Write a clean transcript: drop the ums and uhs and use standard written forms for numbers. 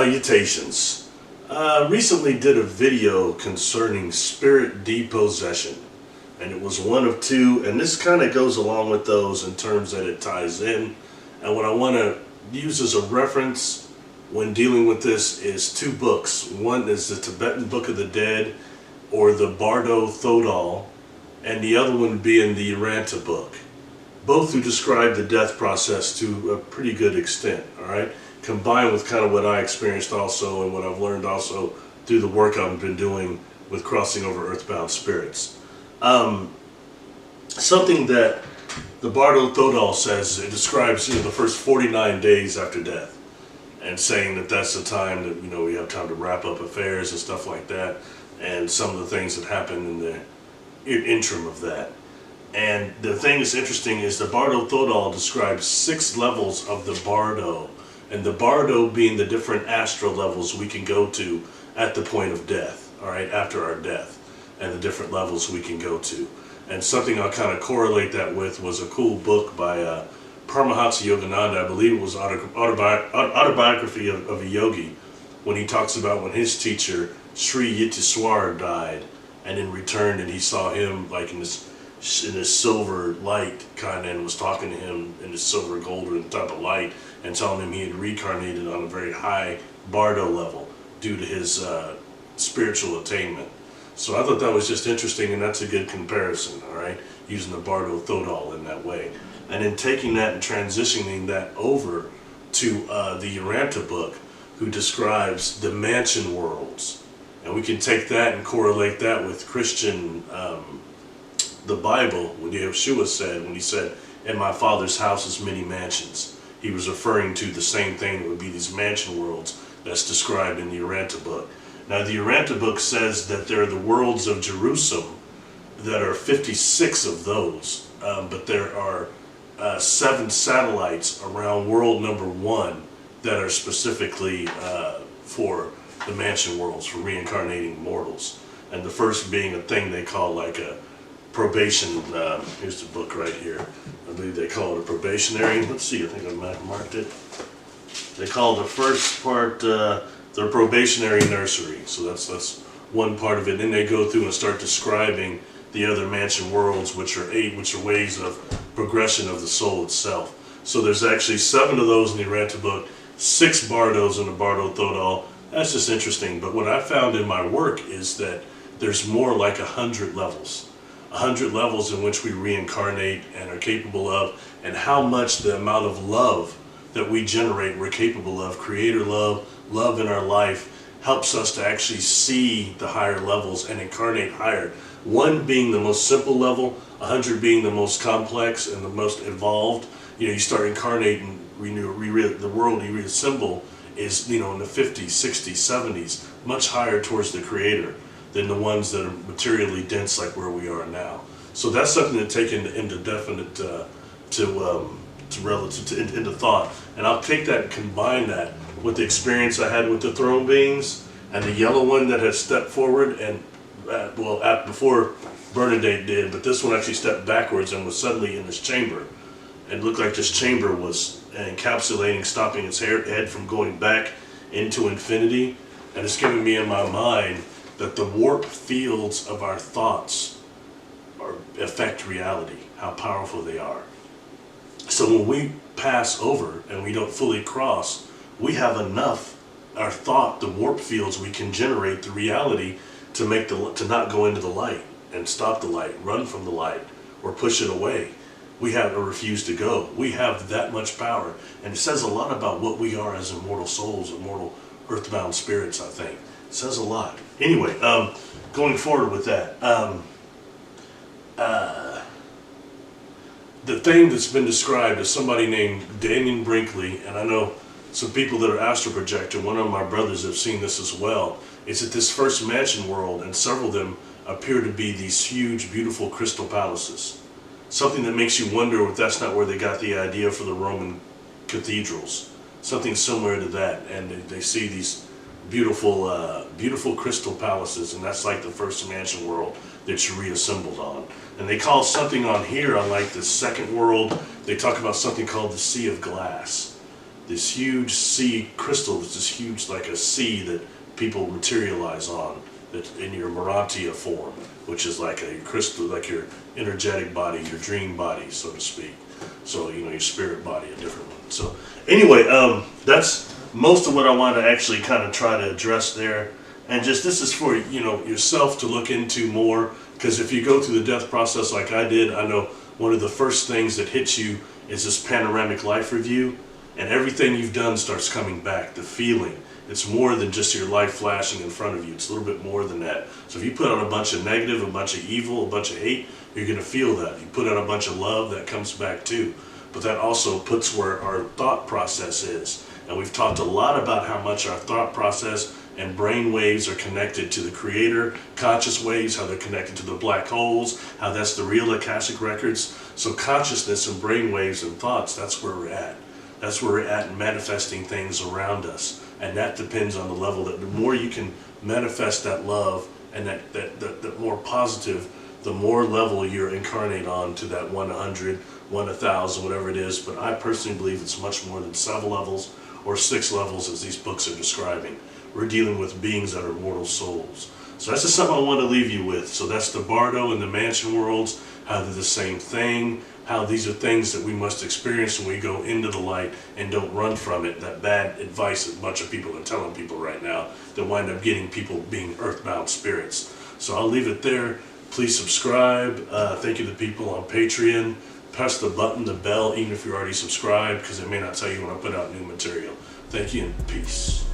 Salutations. Recently did a video concerning spirit depossession, and it was one of two, and this kind of goes along with those in terms that it ties in. And what I want to use as a reference when dealing with this is two books. One is the Tibetan Book of the Dead, or the Bardo Thodol, and the other one being the Urantia Book. Both who describe the death process to a pretty good extent, all right? Combined with kind of what I experienced also and what I've learned also through the work I've been doing with crossing over earthbound spirits. Something that the Bardo Thodol says, it describes the first 49 days after death, and saying that that's the time that we have time to wrap up affairs and stuff like that, and some of the things that happen in the interim of that. And the thing that's interesting is the Bardo Thodol describes 6 levels of the Bardo, and the Bardo being the different astral levels we can go to at the point of death, all right, after our death, and the different levels we can go to. And something I'll kind of correlate that with was a cool book by Paramahansa Yogananda. I believe it was autobiography of a yogi, when he talks about when his teacher Sri Yukteswar died, and in return and he saw him like in this silver light kind of, and was talking to him in this silver golden type of light, and telling him he had reincarnated on a very high Bardo level due to his spiritual attainment. So I thought that was just interesting, and that's a good comparison, all right, using the Bardo Thodol in that way. And then taking that and transitioning that over to the Urantia Book, who describes the Mansion Worlds. And we can take that and correlate that with Christian, the Bible, when Yeshua said, when he said, "In my Father's house is many mansions," he was referring to the same thing that would be these mansion worlds that's described in the Urantia Book. Now the Urantia Book says that there are the worlds of Jerusalem, that are 56 of those, but there are 7 satellites around world number 1 that are specifically for the mansion worlds, for reincarnating mortals. And the first being a thing they call like a probation, here's the book right here. I believe they call it a probationary. Let's see, I think I marked it. They call the first part their probationary nursery. So that's one part of it. Then they go through and start describing the other mansion worlds, which are 8, which are ways of progression of the soul itself. So there's actually 7 of those in the Urantia Book, 6 Bardos in the Bardo Thodol. That's just interesting. But what I found in my work is that there's more like 100 levels. 100 levels in which we reincarnate and are capable of, and how much the amount of love that we generate, we're capable of. Creator love in our life helps us to actually see the higher levels and incarnate higher. 1 being the most simple level, 100 being the most complex and the most evolved. You start incarnating, the world you reassemble is in the 50s, 60s, 70s, much higher towards the Creator than the ones that are materially dense like where we are now. So that's something to take into definite into thought. And I'll take that and combine that with the experience I had with the throne beings and the yellow one that had stepped forward and before Bernadette did, but this one actually stepped backwards and was suddenly in this chamber. It looked like this chamber was encapsulating, stopping its head from going back into infinity. And it's giving me in my mind that the warp fields of our thoughts affect reality, how powerful they are. So when we pass over and we don't fully cross, we have enough, our thought, the warp fields we can generate the reality to not go into the light and stop the light, run from the light, or push it away. We have to refuse to go. We have that much power. And it says a lot about what we are as immortal souls, immortal earthbound spirits, I think. It says a lot. Anyway, going forward with that, the thing that's been described as somebody named Daniel Brinkley, and I know some people that are astral projecting, one of my brothers have seen this as well, is that this first mansion world, and several of them appear to be these huge, beautiful crystal palaces. Something that makes you wonder if that's not where they got the idea for the Roman cathedrals. Something similar to that, and they see these beautiful crystal palaces, and that's like the first mansion world that you reassembled on. And they call something on here, on like the second world, they talk about something called the Sea of Glass. this huge sea crystal. It's this huge, like a sea that people materialize on, that's in your Urantia form, which is like a crystal, like your energetic body, your dream body, so to speak. So, you know, your spirit body, a different one. So anyway, that's most of what I want to actually kind of try to address there. And just, this is for, you know, yourself to look into more, because if you go through the death process like I did, I know one of the first things that hits you is this panoramic life review, and everything you've done starts coming back, the feeling. It's more than just your life flashing in front of you. It's a little bit more than that. So if you put out a bunch of negative, a bunch of evil, a bunch of hate, you're going to feel that. You put out a bunch of love, that comes back too. But that also puts where our thought process is. And we've talked a lot about how much our thought process and brain waves are connected to the creator, conscious waves, how they're connected to the black holes, how that's the real Akashic records. So consciousness and brain waves and thoughts, that's where we're at. That's where we're at in manifesting things around us. And that depends on the level that the more you can manifest that love and that more positive, the more level you're incarnate on to that 100, 1,000, whatever it is. But I personally believe it's much more than 7 levels or 6 levels as these books are describing. We're dealing with beings that are mortal souls. So that's just something I want to leave you with. So that's the Bardo and the Mansion Worlds, how they're the same thing, how these are things that we must experience when we go into the light and don't run from it. That bad advice that a bunch of people are telling people right now that wind up getting people being earthbound spirits. So I'll leave it there. Please subscribe. Thank you to people on Patreon. Press the button, the bell, even if you're already subscribed, because it may not tell you when I put out new material. Thank you and peace.